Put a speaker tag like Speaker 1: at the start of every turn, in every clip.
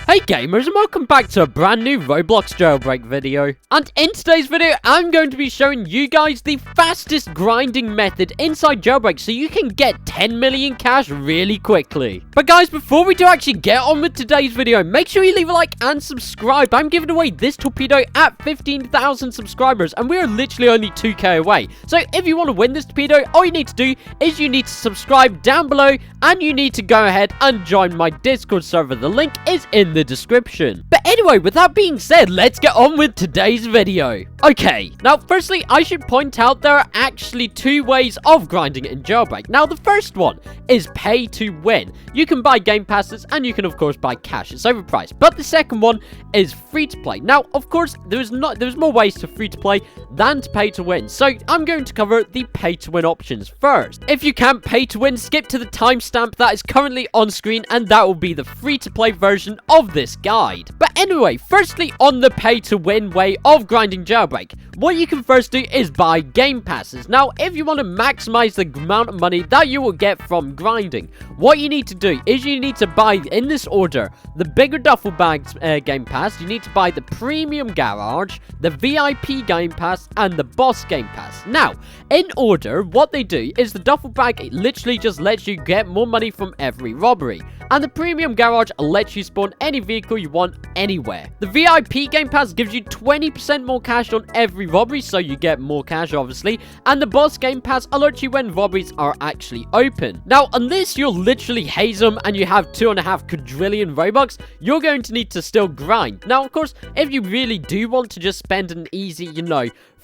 Speaker 1: Hey gamers, and welcome back to a brand new Roblox jailbreak video. And in today's video, I'm going to be showing you guys the fastest grinding method inside Jailbreak so you can get 10 million cash really quickly. But guys, before we do actually get on with today's video, make sure you leave a like and subscribe. I'm giving away this torpedo at 15,000 subscribers, and we are literally only 2k away. So if you want to win this torpedo, all you need to do is you need to subscribe down below, and you need to go ahead and join my Discord server. The link is in the description. But anyway, with that being said, let's get on with today's video. Okay, now firstly, I should point out there are actually two ways of grinding in Jailbreak. Now, the first one is pay to win. You can buy game passes, and you can of course buy cash. It's overpriced. But the second one is free to play. Now, of course, there's more ways to free to play than to pay to win. So I'm going to cover the pay to win options first. If you can't pay to win, skip to the timestamp that is currently on screen, and that will be the free to play version of this guide. But anyway, firstly, on the pay to win way of grinding Jailbreak, what you can first do is buy game passes. Now, if you want to maximize the amount of money that you will get from grinding, what you need to do is you need to buy, in this order, the bigger duffel bags game pass, you need to buy the premium garage, the VIP game pass, and the boss game pass. Now, in order, what they do is the duffel bag literally just lets you get more money from every robbery, and the premium garage lets you spawn any vehicle you want anywhere. The VIP game pass gives you 20% more cash on every robbery, so you get more cash obviously, and the boss game pass alerts you when robberies are actually open. Now, unless you're literally Hazem and you have 2.5 quadrillion Robux, you're going to need to still grind. Now, of course, if you really do want to just spend an easy,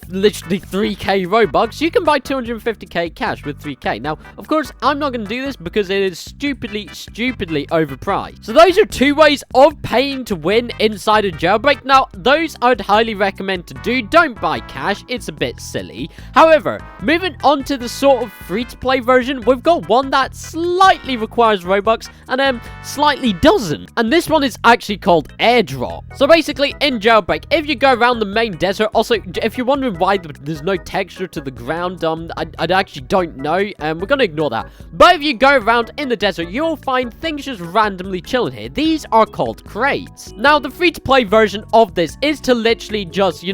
Speaker 1: literally 3k Robux, you can buy 250k cash with 3k. Now, of course, I'm not going to do this because it is stupidly overpriced. So those are two ways of paying to win inside a Jailbreak. Now, those I would highly recommend to do. Don't buy cash, it's a bit silly. However, moving on to the sort of free-to-play version, we've got one that slightly requires Robux and slightly doesn't. And this one is actually called Airdrop. So basically, in Jailbreak, if you go around the main desert, also, if you're wondering why there's no texture to the ground, I actually don't know, and we're gonna ignore that. But if you go around in the desert, you'll find things just randomly chilling here. These are called crates. Now, the free-to-play version of this is to literally just,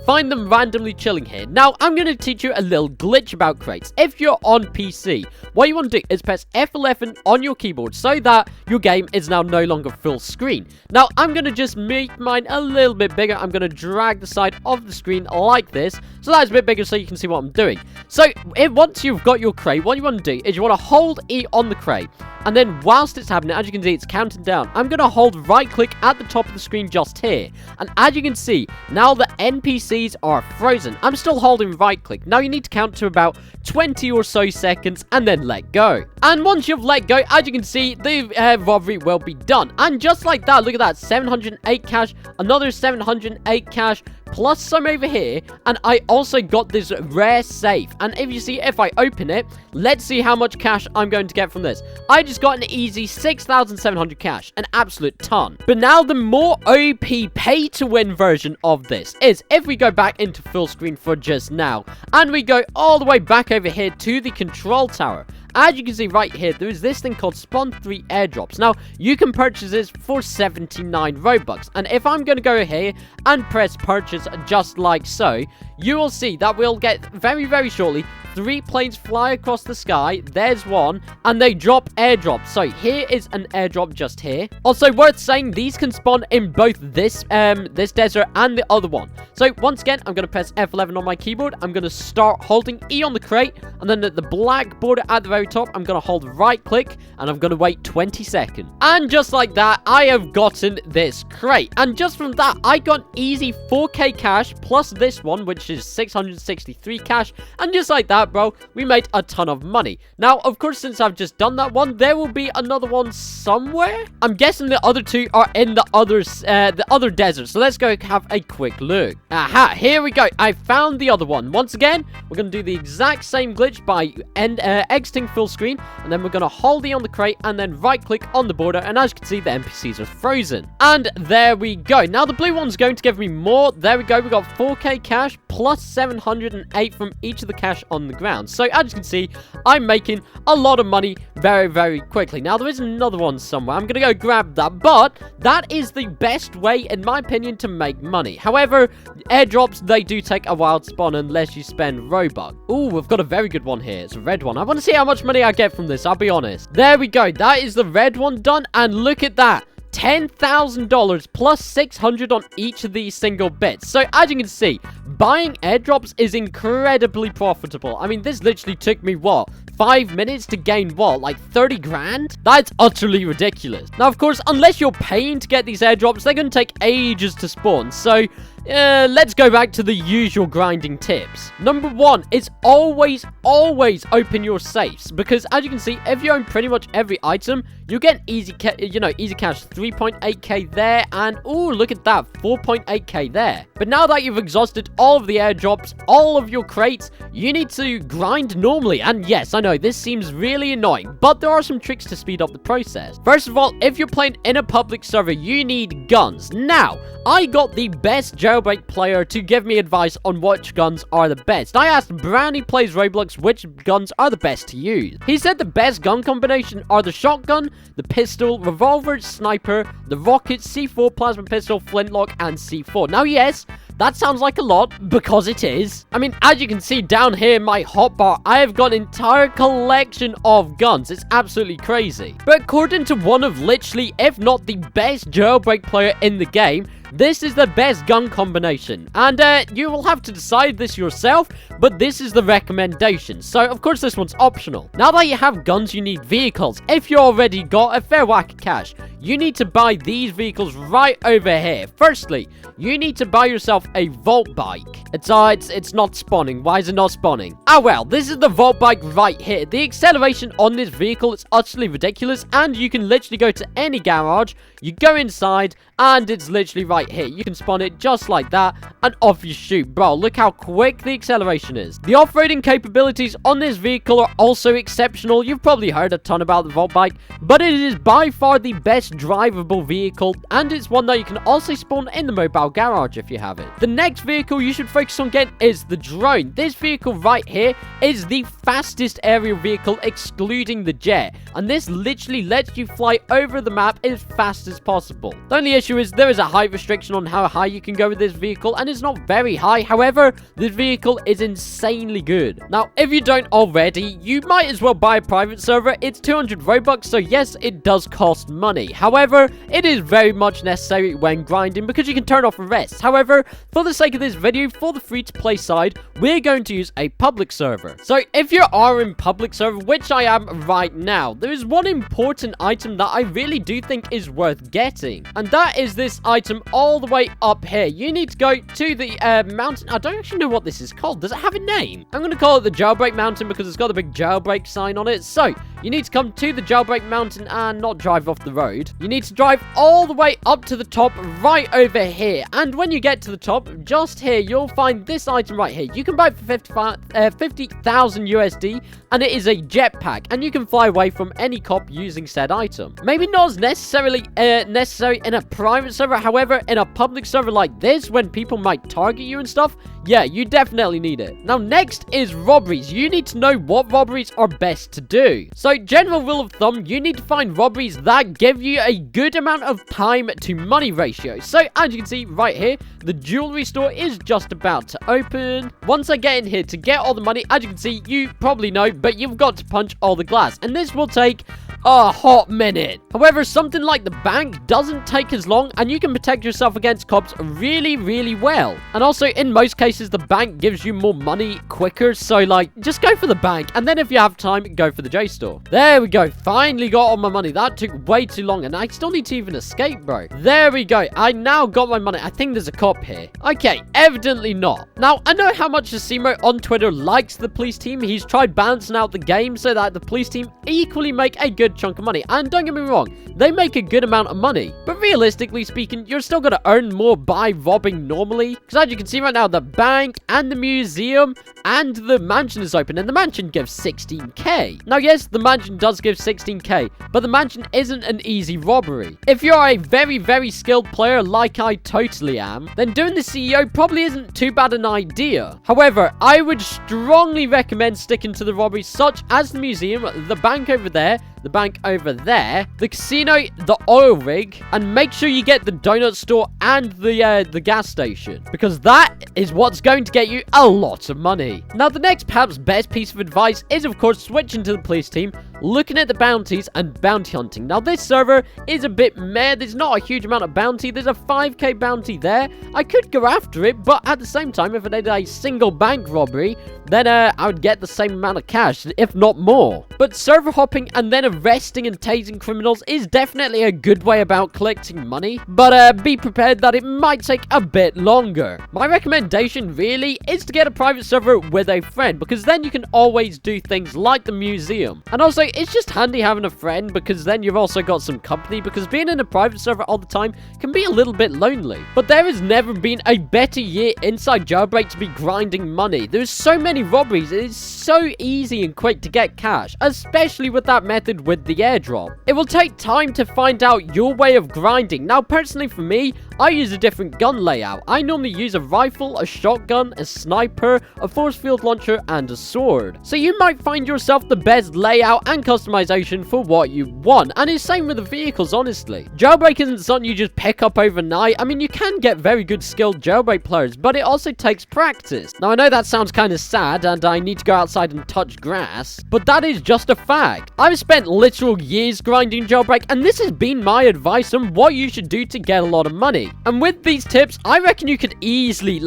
Speaker 1: find them randomly chilling here. Now, I'm going to teach you a little glitch about crates. If you're on PC, what you want to do is press F11 on your keyboard so that your game is now no longer full screen. Now, I'm going to just make mine a little bit bigger. I'm going to drag the side of the screen like this, so that's a bit bigger so you can see what I'm doing. So, once you've got your crate, what you want to do is you want to hold E on the crate. And then whilst it's happening, as you can see, it's counting down. I'm going to hold right click at the top of the screen just here. And as you can see, now the NPCs are frozen. I'm still holding right click. Now you need to count to about 20 or so seconds and then let go. And once you've let go, as you can see, the robbery will be done. And just like that, look at that, 708 cash, another 708 cash, plus some over here, and I also got this rare safe. And if you see, if I open it, let's see how much cash I'm going to get from this. I just got an easy 6,700 cash, an absolute ton. But now the more OP pay to win version of this is if we go back into full screen for just now, and we go all the way back over here to the control tower. As you can see right here, there is this thing called Spawn 3 Airdrops. Now, you can purchase this for 79 Robux. And if I'm going to go here and press purchase just like so, you will see that we'll get very shortly 3 planes fly across the sky. There's one, and they drop airdrops. So here is an airdrop just here. Also worth saying, these can spawn in both this desert and the other one. So once again, I'm going to press F11 on my keyboard. I'm going to start holding E on the crate, and then at the black border at the very top, I'm going to hold right click, and I'm going to wait 20 seconds. And just like that, I have gotten this crate. And just from that, I got easy 4k cash plus this one, which is 663 cash. And just like that, bro, we made a ton of money. Now, of course, since I've just done that one, there will be another one somewhere. I'm guessing the other two are in the other desert. So let's go have a quick look. Aha, here we go. I found the other one. Once again, we're going to do the exact same glitch by exiting full screen, and then we're going to hold E on the crate, and then right-click on the border, and as you can see, the NPCs are frozen. And there we go. Now, the blue one's going to give me more. There we go. We got 4k cash, plus 708 from each of the cash on the ground. So, as you can see, I'm making a lot of money very, very quickly. Now, there is another one somewhere. I'm going to go grab that, but that is the best way, in my opinion, to make money. However, airdrops, they do take a while to spawn unless you spend Robux. Ooh, we've got a very good one here. It's a red one. I want to see how much money I get from this, I'll be honest. There we go. That is the red one done, and look at that. $10,000 plus 600 on each of these single bits. So, as you can see, buying airdrops is incredibly profitable. I mean, this literally took me, what, 5 minutes to gain, what, like 30 grand? That's utterly ridiculous. Now, of course, unless you're paying to get these airdrops, they're going to take ages to spawn. So, let's go back to the usual grinding tips. Number 1 is always open your safes, because as you can see, if you own pretty much every item, you get easy cash 3.8k there, and ooh, look at that, 4.8k there. But now that you've exhausted all of the airdrops, all of your crates, you need to grind normally. And yes, I know this seems really annoying, but there are some tricks to speed up the process. First of all, if you're playing in a public server, you need guns. Now, I got the best Jailbreak player to give me advice on which guns are the best. I asked Brownie Plays Roblox which guns are the best to use. He said the best gun combination are the shotgun, the pistol, revolver, sniper, the rocket, C4, plasma pistol, flintlock, and C4. Now, yes, that sounds like a lot, because it is. I mean, as you can see down here in my hotbar, I have got an entire collection of guns. It's absolutely crazy. But according to one of literally, if not the best Jailbreak player in the game, this is the best gun combination. And you will have to decide this yourself, but this is the recommendation. So, of course, this one's optional. Now that you have guns, you need vehicles. If you already got a fair whack of cash, you need to buy these vehicles right over here. Firstly, you need to buy yourself a Vault Bike. It's not spawning. Why is it not spawning? Ah, well, this is the Vault Bike right here. The acceleration on this vehicle is utterly ridiculous, and you can literally go to any garage, you go inside, and it's literally right here. You can spawn it just like that, and off you shoot. Bro, look how quick the acceleration is. The off-roading capabilities on this vehicle are also exceptional. You've probably heard a ton about the Vault Bike, but it is by far the best drivable vehicle, and it's one that you can also spawn in the mobile garage if you have it. The next vehicle you should focus on getting is the drone. This vehicle right here is the fastest aerial vehicle excluding the jet, and this literally lets you fly over the map as fast as possible. The only issue is there is a height restriction on how high you can go with this vehicle, and it's not very high. However, this vehicle is insanely good. Now, if you don't already, you might as well buy a private server. It's 200 Robux, so yes, it does cost money. However, it is very much necessary when grinding because you can turn off arrests. However, for the sake of this video, for the free-to-play side, we're going to use a public server. So, if you are in public server, which I am right now, there is one important item that I really do think is worth getting, and that is this item all the way up here. You need to go to the mountain. I don't actually know what this is called. Does it have a name? I'm going to call it the Jailbreak Mountain because it's got the big Jailbreak sign on it. So, you need to come to the Jailbreak Mountain and not drive off the road. You need to drive all the way up to the top right over here. And when you get to the top, just here, you'll find this item right here. You can buy it for 50,000 USD, and it is a jetpack, and you can fly away from any cop using said item. Maybe not as necessary in a private server. However, in a public server like this, when people might target you and stuff, yeah, you definitely need it. Now, next is robberies. You need to know what robberies are best to do. So, general rule of thumb, you need to find robberies that give you a good amount of time to money ratio. So, as you can see right here, the jewelry store is just about to open. Once I get in here to get all the money, as you can see, you probably know, but you've got to punch all the glass, and this will take a hot minute. However, something like the bank doesn't take as long, and you can protect yourself against cops really, really well. And also, in most cases, the bank gives you more money quicker, so like, just go for the bank, and then if you have time, go for the J store. There we go, finally got all my money. That took way too long, and I still need to even escape, bro. There we go, I now got my money. I think there's a cop here. Okay, evidently not. Now, I know how much Asimo on Twitter likes the police team. He's tried balancing out the game so that the police team equally make a good good chunk of money. And don't get me wrong, they make a good amount of money. But realistically speaking, you're still going to earn more by robbing normally. Because as you can see right now, the bank and the museum and the mansion is open. And the mansion gives 16k. Now, yes, the mansion does give 16k. But the mansion isn't an easy robbery. If you're a very, very skilled player like I totally am, then doing the CEO probably isn't too bad an idea. However, I would strongly recommend sticking to the robberies such as the museum, the bank over there, the bank over there, the casino, the oil rig, and make sure you get the donut store and the gas station, because that is what's going to get you a lot of money. Now, the next perhaps best piece of advice is, of course, switching to the police team, looking at the bounties and bounty hunting. Now, this server is a bit meh. There's not a huge amount of bounty. There's a 5k bounty there. I could go after it, but at the same time, if I did a single bank robbery, then I would get the same amount of cash, if not more. But server hopping and then arresting and tasing criminals is definitely a good way about collecting money, but be prepared that it might take a bit longer. My recommendation really is to get a private server with a friend, because then you can always do things like the museum. And also, it's just handy having a friend, because then you've also got some company, because being in a private server all the time can be a little bit lonely. But there has never been a better year inside Jailbreak to be grinding money. There's so many robberies. It is so easy and quick to get cash, especially with that method with the airdrop. It will take time to find out your way of grinding. Now, personally for me, I use a different gun layout. I normally use a rifle, a shotgun, a sniper, a force field launcher, and a sword. So you might find yourself the best layout and customization for what you want. And it's same with the vehicles, honestly. Jailbreak isn't something you just pick up overnight. I mean, you can get very good skilled Jailbreak players, but it also takes practice. Now, I know that sounds kind of sad, and I need to go outside and touch grass, but that is just a fact. I've spent literal years grinding Jailbreak, and this has been my advice on what you should do to get a lot of money. And with these tips, I reckon you could easily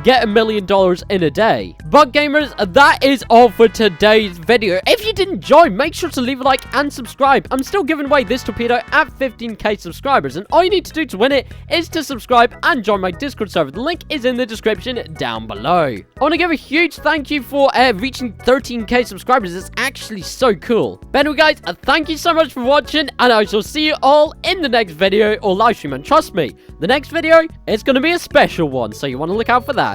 Speaker 1: get $1 million in a day. But gamers, that is all for today's video. If you did enjoy, make sure to leave a like and subscribe. I'm still giving away this torpedo at 15k subscribers, and all you need to do to win it is to subscribe and join my Discord server. The link is in the description down below. I want to give a huge thank you for reaching 13k subscribers. It's actually so cool. But anyway, guys, thank you so much for watching, and I shall see you all in the next video or live stream. And trust me, the next video is going to be a special one, so you want to look out for that.